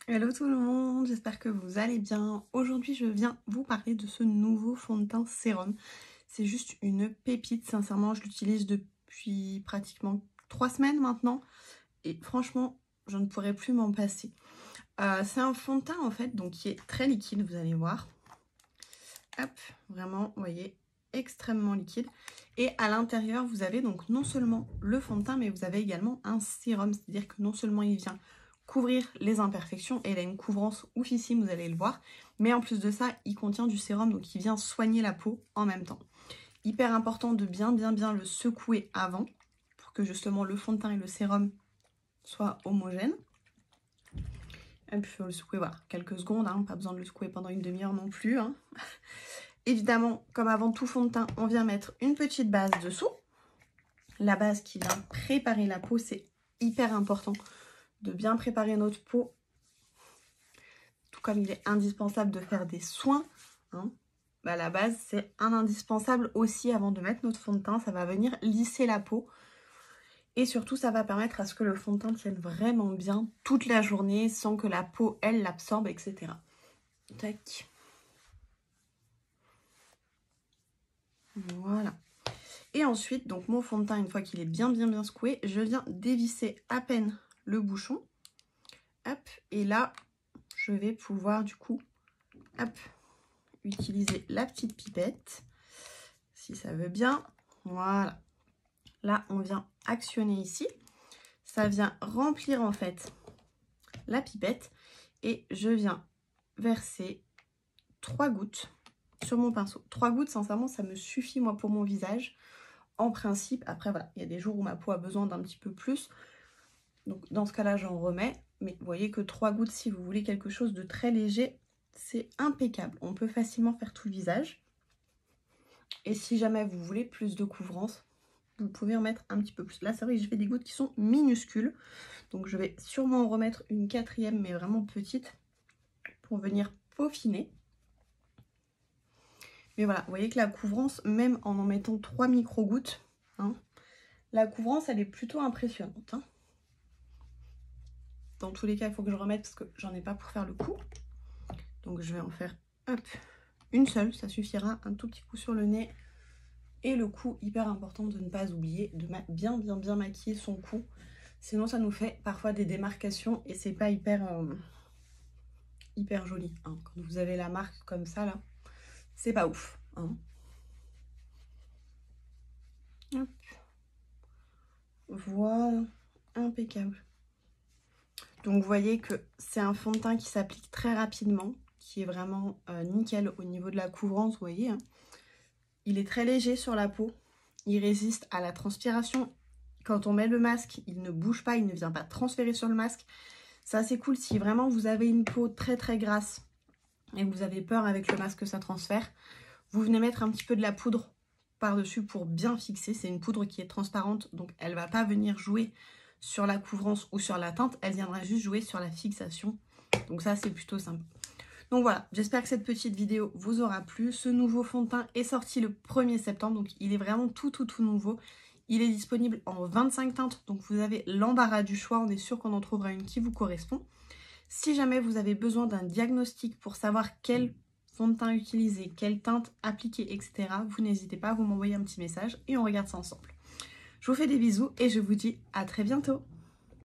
Hello tout le monde, j'espère que vous allez bien. Aujourd'hui je viens vous parler de ce nouveau fond de teint sérum. C'est juste une pépite, sincèrement je l'utilise depuis pratiquement 3 semaines maintenant. Et franchement je ne pourrais plus m'en passer. C'est un fond de teint en fait donc qui est très liquide, vous allez voir. Hop, vraiment, vous voyez, extrêmement liquide. Et à l'intérieur, vous avez donc non seulement le fond de teint, mais vous avez également un sérum. C'est-à-dire que non seulement il vient couvrir les imperfections, et il a une couvrance oufissime, vous allez le voir. Mais en plus de ça, il contient du sérum, donc il vient soigner la peau en même temps. Hyper important de bien le secouer avant, pour que justement le fond de teint et le sérum soient homogènes. Et puis il faut le secouer, voilà, quelques secondes, hein, pas besoin de le secouer pendant une demi-heure non plus. Hein. Évidemment, comme avant tout fond de teint, on vient mettre une petite base dessous. La base qui vient préparer la peau, c'est hyper important de bien préparer notre peau. Tout comme il est indispensable de faire des soins. Hein. Bah, la base, c'est un indispensable aussi avant de mettre notre fond de teint. Ça va venir lisser la peau. Et surtout, ça va permettre à ce que le fond de teint tienne vraiment bien toute la journée sans que la peau, elle, l'absorbe, etc. Tac. Voilà. Et ensuite, donc mon fond de teint, une fois qu'il est bien secoué, je viens dévisser à peine le bouchon. Hop, et là, je vais pouvoir du coup, hop, utiliser la petite pipette, si ça veut bien. Voilà. Là, on vient actionner ici. Ça vient remplir en fait la pipette. Et je viens verser 3 gouttes sur mon pinceau. 3 gouttes, sincèrement, ça me suffit moi pour mon visage. En principe, après voilà, il y a des jours où ma peau a besoin d'un petit peu plus. Donc dans ce cas-là, j'en remets. Mais vous voyez que 3 gouttes, si vous voulez quelque chose de très léger, c'est impeccable. On peut facilement faire tout le visage. Et si jamais vous voulez plus de couvrance, vous pouvez en mettre un petit peu plus. Là, c'est vrai que j'ai fait des gouttes qui sont minuscules. Donc je vais sûrement en remettre une 4e, mais vraiment petite, pour venir peaufiner. Mais voilà, vous voyez que la couvrance, même en mettant 3 micro-gouttes, hein, la couvrance, elle est plutôt impressionnante. Hein. Dans tous les cas, il faut que je remette parce que j'en ai pas pour faire le coup. Donc je vais en faire hop, une seule, ça suffira. Un tout petit coup sur le nez. Et le cou, hyper important de ne pas oublier de bien maquiller son cou. Sinon, ça nous fait parfois des démarcations et c'est pas hyper joli. Hein. Quand vous avez la marque comme ça, là, c'est pas ouf. Hein. Hop. Voilà, impeccable. Donc vous voyez que c'est un fond de teint qui s'applique très rapidement, qui est vraiment nickel au niveau de la couvrance, vous voyez. Hein. Il est très léger sur la peau, il résiste à la transpiration. Quand on met le masque, il ne bouge pas, il ne vient pas transférer sur le masque. Ça c'est cool si vraiment vous avez une peau très grasse et que vous avez peur avec le masque que ça transfère. Vous venez mettre un petit peu de la poudre par-dessus pour bien fixer. C'est une poudre qui est transparente, donc elle ne va pas venir jouer sur la couvrance ou sur la teinte, elle viendra juste jouer sur la fixation. Donc ça, c'est plutôt sympa. Donc voilà, j'espère que cette petite vidéo vous aura plu. Ce nouveau fond de teint est sorti le 1er septembre, donc il est vraiment tout nouveau. Il est disponible en 25 teintes, donc vous avez l'embarras du choix. On est sûr qu'on en trouvera une qui vous correspond. Si jamais vous avez besoin d'un diagnostic pour savoir quel fond de teint utiliser, quelle teinte appliquer, etc., vous n'hésitez pas à vous m'envoyer un petit message et on regarde ça ensemble. Je vous fais des bisous et je vous dis à très bientôt.